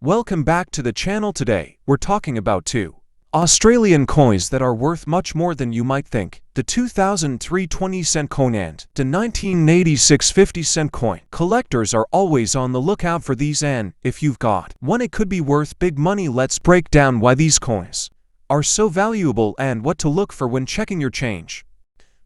Welcome back to the channel. Today, we're talking about two Australian coins that are worth much more than you might think. The 2003 20-cent coin and the 1986 50-cent coin. Collectors are always on the lookout for these, and if you've got one, it could be worth big money. Let's break down why these coins are so valuable and what to look for when checking your change.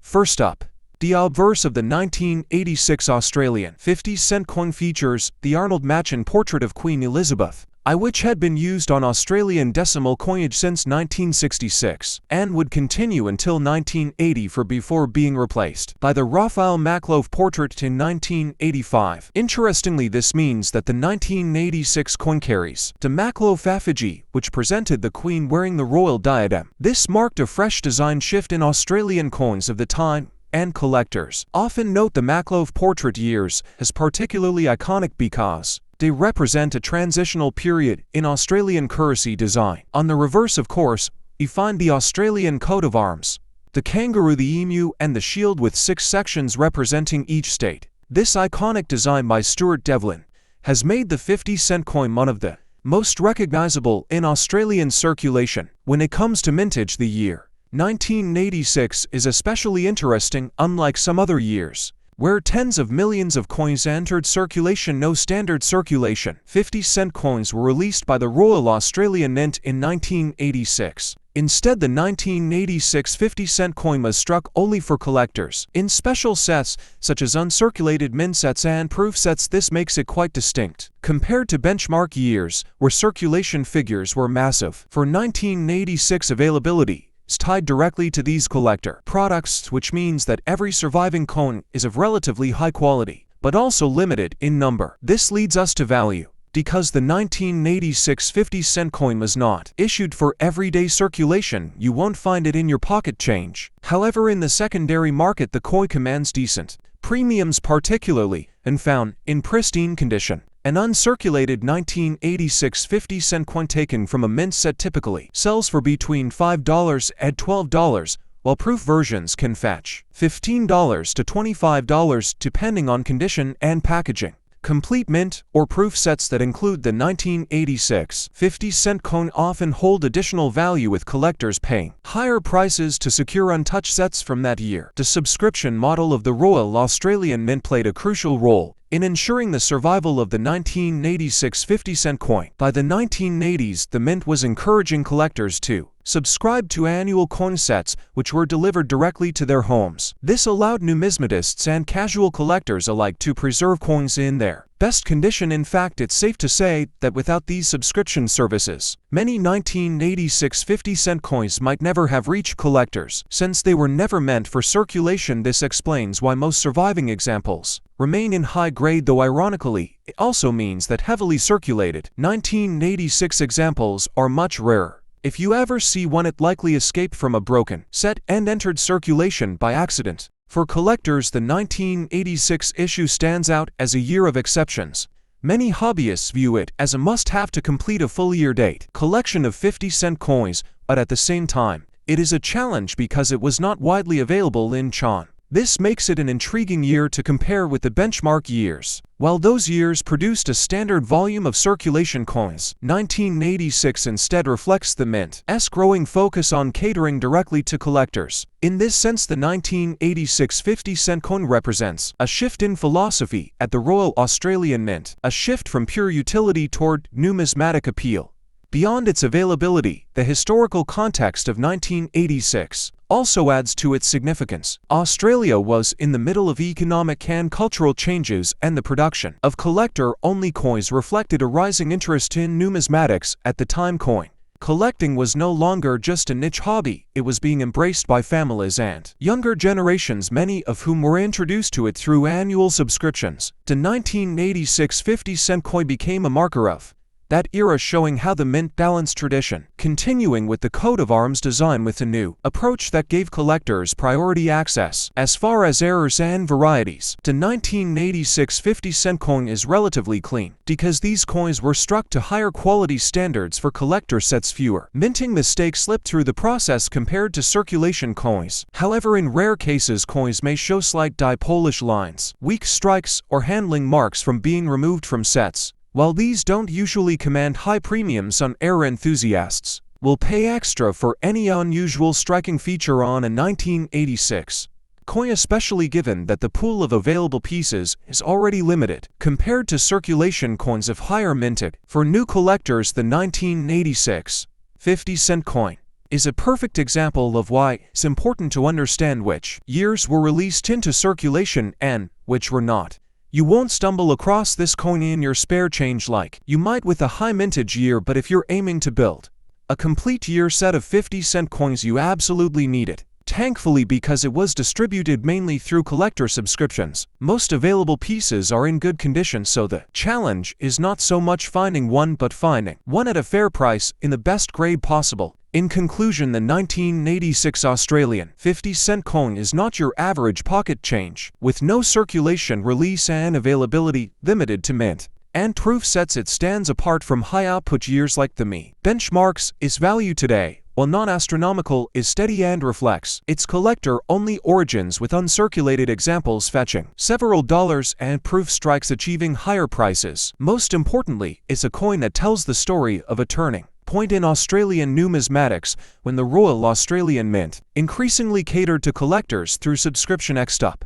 First up, the obverse of the 1986 Australian 50-cent coin features the Arnold Machen portrait of Queen Elizabeth I, which had been used on Australian decimal coinage since 1966 and would continue until 1980 before being replaced by the Raphael Makhlouf portrait in 1985. Interestingly, this means that the 1986 coin carries the Makhlouf effigy, which presented the Queen wearing the royal diadem. This marked a fresh design shift in Australian coins of the time, and collectors often note the Makhlouf portrait years as particularly iconic because they represent a transitional period in Australian currency design. On the reverse, of course, you find the Australian coat of arms, the kangaroo, the emu, and the shield with 6 sections representing each state. This iconic design by Stuart Devlin has made the 50-cent coin one of the most recognizable in Australian circulation. When it comes to mintage, the year 1986 is especially interesting. Unlike some other years where tens of millions of coins entered circulation, no standard circulation 50-cent coins were released by the Royal Australian Mint in 1986. Instead, the 1986 50-cent coin was struck only for collectors in special sets such as uncirculated mint sets and proof sets. This makes it quite distinct compared to benchmark years where circulation figures were massive. For 1986, availability is tied directly to these collector products, which means that every surviving coin is of relatively high quality, but also limited in number. This leads us to value. Because the 1986 50-cent coin was not issued for everyday circulation, you won't find it in your pocket change. However, in the secondary market, the coin commands decent premiums, particularly when found in pristine condition. An uncirculated 1986 50-cent coin taken from a mint set typically sells for between $5 and $12, while proof versions can fetch $15 to $25 depending on condition and packaging. Complete mint or proof sets that include the 1986 50-cent coin often hold additional value, with collectors paying higher prices to secure untouched sets from that year. The subscription model of the Royal Australian Mint played a crucial role in ensuring the survival of the 1986 50-cent coin. By the 1980s, the Mint was encouraging collectors to subscribe to annual coin sets, which were delivered directly to their homes. This allowed numismatists and casual collectors alike to preserve coins in their best condition. In fact, it's safe to say that without these subscription services, many 1986 50-cent coins might never have reached collectors, since they were never meant for circulation. This explains why most surviving examples remain in high grade, though ironically, it also means that heavily circulated 1986 examples are much rarer. If you ever see one, it likely escaped from a broken set and entered circulation by accident. For collectors, the 1986 issue stands out as a year of exceptions. Many hobbyists view it as a must-have to complete a full year date collection of 50-cent coins, but at the same time, it is a challenge because it was not widely available in China. This makes it an intriguing year to compare with the benchmark years. While those years produced a standard volume of circulation coins, 1986 instead reflects the Mint's growing focus on catering directly to collectors. In this sense, the 1986 50-cent coin represents a shift in philosophy at the Royal Australian Mint, a shift from pure utility toward numismatic appeal. Beyond its availability, the historical context of 1986 also adds to its significance. Australia was in the middle of economic and cultural changes, and the production of collector-only coins reflected a rising interest in numismatics at the time. Coin collecting was no longer just a niche hobby, it was being embraced by families and younger generations, many of whom were introduced to it through annual subscriptions. The 1986 50-cent coin became a marker of that era, showing how the Mint balanced tradition, continuing with the coat of arms design with a new approach that gave collectors priority access. As far as errors and varieties, the 1986 50-cent coin is relatively clean, because these coins were struck to higher quality standards for collector sets. Fewer minting mistakes slip through the process compared to circulation coins. However, in rare cases, coins may show slight die polish lines, weak strikes, or handling marks from being removed from sets. While these don't usually command high premiums, some air enthusiasts will pay extra for any unusual striking feature on a 1986 coin, especially given that the pool of available pieces is already limited compared to circulation coins of higher mintage. For new collectors, the 1986 50-cent coin is a perfect example of why it's important to understand which years were released into circulation and which were not. You won't stumble across this coin in your spare change like you might with a high mintage year, but if you're aiming to build a complete year set of 50-cent coins, you absolutely need it. Thankfully, because it was distributed mainly through collector subscriptions, most available pieces are in good condition, so the challenge is not so much finding one but finding one at a fair price in the best grade possible. In conclusion, the 1986 Australian 50-cent coin is not your average pocket change. With no circulation, release and availability limited to mint and proof sets, it stands apart from high-output years like the Me benchmarks. Its value today, while not astronomical, is steady and reflects its collector-only origins, with uncirculated examples fetching several dollars and proof strikes achieving higher prices. Most importantly, it's a coin that tells the story of a turning point in Australian numismatics when the Royal Australian Mint increasingly catered to collectors through subscription. Next up,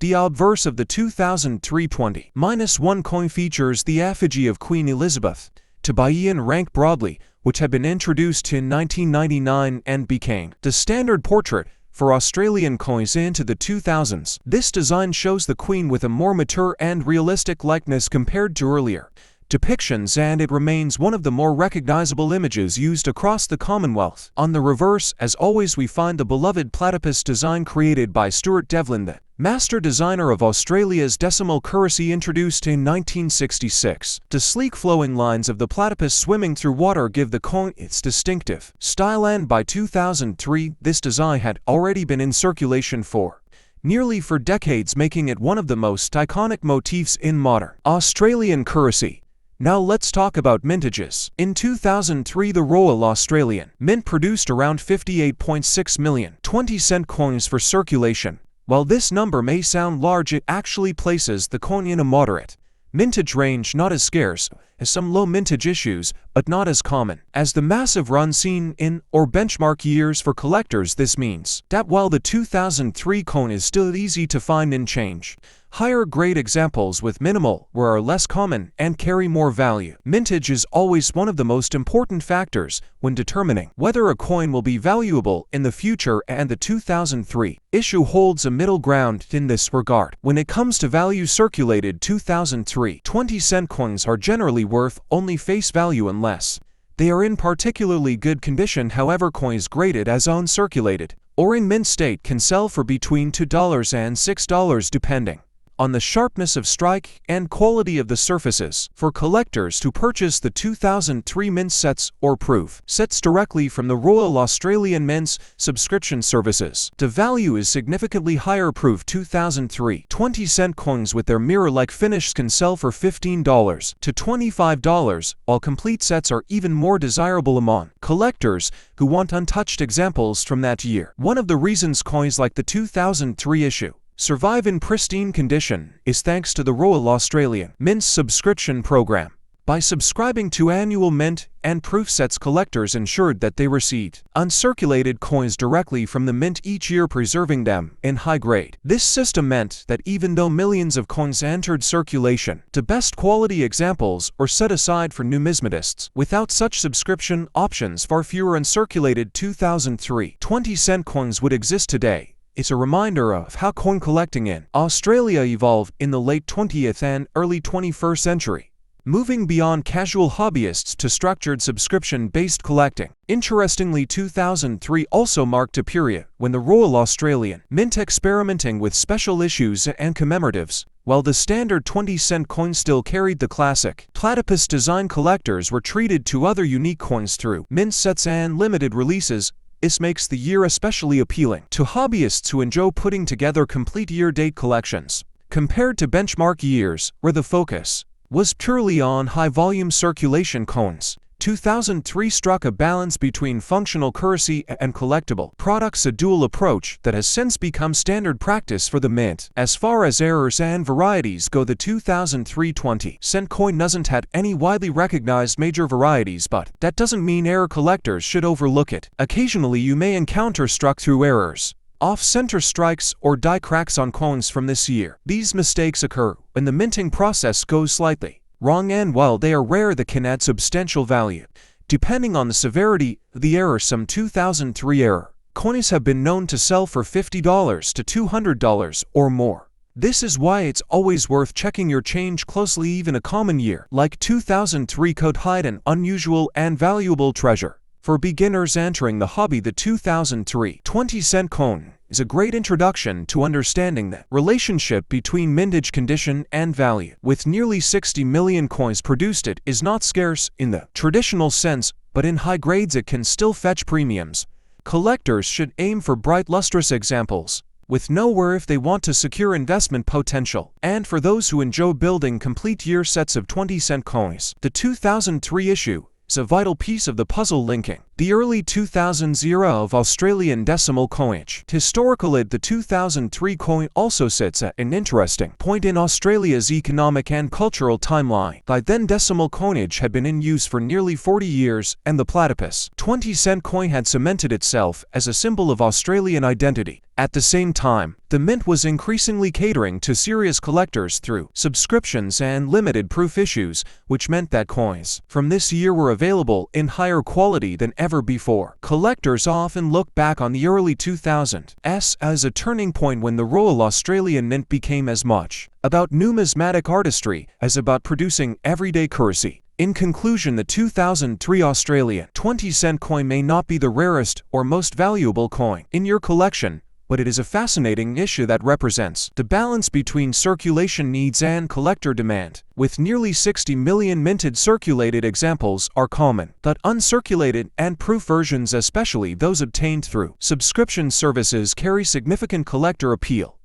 the obverse of the 2003 20-1 coin features the effigy of Queen Elizabeth to Bahian rank broadly, which had been introduced in 1999 and became the standard portrait for Australian coins into the 2000s. This design shows the Queen with a more mature and realistic likeness compared to earlier depictions, and it remains one of the more recognizable images used across the Commonwealth. On the reverse, as always, we find the beloved platypus design created by Stuart Devlin, the master designer of Australia's decimal currency, introduced in 1966. The sleek flowing lines of the platypus swimming through water give the coin its distinctive style, and by 2003 this design had already been in circulation for nearly 4 decades, making it one of the most iconic motifs in modern Australian currency. Now let's talk about mintages. In 2003, the Royal Australian Mint produced around 58.6 million 20-cent coins for circulation. While this number may sound large, it actually places the coin in a moderate mintage range, not as scarce as some low mintage issues, but not as common as the massive run seen in or benchmark years for collectors. This means that while the 2003 coin is still easy to find in change, higher grade examples with minimal wear are less common and carry more value. Mintage is always one of the most important factors when determining whether a coin will be valuable in the future, and the 2003 issue holds a middle ground in this regard. When it comes to value, circulated 2003 20-cent coins are generally worth only face value unless they are in particularly good condition. However, coins graded as uncirculated or in mint state can sell for between $2 and $6 depending on the sharpness of strike and quality of the surfaces. For collectors who purchase the 2003 mint sets or proof sets directly from the Royal Australian Mint's subscription services, the value is significantly higher. Proof 2003 20-cent coins with their mirror-like finishes can sell for $15 to $25, while complete sets are even more desirable among collectors who want untouched examples from that year. One of the reasons coins like the 2003 issue survive in pristine condition is thanks to the Royal Australian Mint's subscription program. By subscribing to annual mint and proof sets, collectors ensured that they received uncirculated coins directly from the mint each year, preserving them in high grade. This system meant that even though millions of coins entered circulation, the best quality examples were set aside for numismatists. Without such subscription options, far fewer uncirculated 2003 20-cent coins would exist today. It's a reminder of how coin collecting in Australia evolved in the late 20th and early 21st century, moving beyond casual hobbyists to structured subscription-based collecting. Interestingly, 2003 also marked a period when the Royal Australian Mint experimenting with special issues and commemoratives. While the standard 20-cent coin still carried the classic platypus design, collectors were treated to other unique coins through mint sets and limited releases. This makes the year especially appealing to hobbyists who enjoy putting together complete year-date collections. Compared to benchmark years, where the focus was purely on high-volume circulation coins, 2003 struck a balance between functional currency and collectible products, a dual approach that has since become standard practice for the mint. As far as errors and varieties go, the 2003 20-cent coin doesn't have any widely recognized major varieties, but that doesn't mean error collectors should overlook it. Occasionally you may encounter struck-through errors, off-center strikes, or die cracks on coins from this year. These mistakes occur when the minting process goes slightly wrong, and while they are rare, they can add substantial value. Depending on the severity of the error, some 2003 error coins have been known to sell for $50 to $200 or more. This is why it's always worth checking your change closely. Even a common year like 2003 could hide an unusual and valuable treasure. For beginners entering the hobby, the 2003 20-cent coin is a great introduction to understanding the relationship between mintage condition and value. With nearly 60 million coins produced, it is not scarce in the traditional sense, but in high grades it can still fetch premiums. Collectors should aim for bright, lustrous examples with no wear if they want to secure investment potential. And for those who enjoy building complete year sets of 20-cent coins, the 2003 issue is a vital piece of the puzzle linking the early 2000s era of Australian decimal coinage. Historically, the 2003 coin also sits at an interesting point in Australia's economic and cultural timeline. By then, decimal coinage had been in use for nearly 40 years, and the platypus 20-cent coin had cemented itself as a symbol of Australian identity. At the same time, the mint was increasingly catering to serious collectors through subscriptions and limited proof issues, which meant that coins from this year were available in higher quality than ever before. Collectors often look back on the early 2000s as a turning point when the Royal Australian Mint became as much about numismatic artistry as about producing everyday currency. In conclusion, the 2003 Australian 20-cent coin may not be the rarest or most valuable coin in your collection, but it is a fascinating issue that represents the balance between circulation needs and collector demand. With nearly 60 million minted, circulated examples are common, but uncirculated and proof versions, especially those obtained through subscription services, carry significant collector appeal.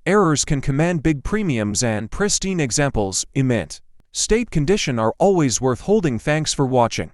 Errors can command big premiums, and pristine examples in mint state condition are always worth holding. Thanks for watching.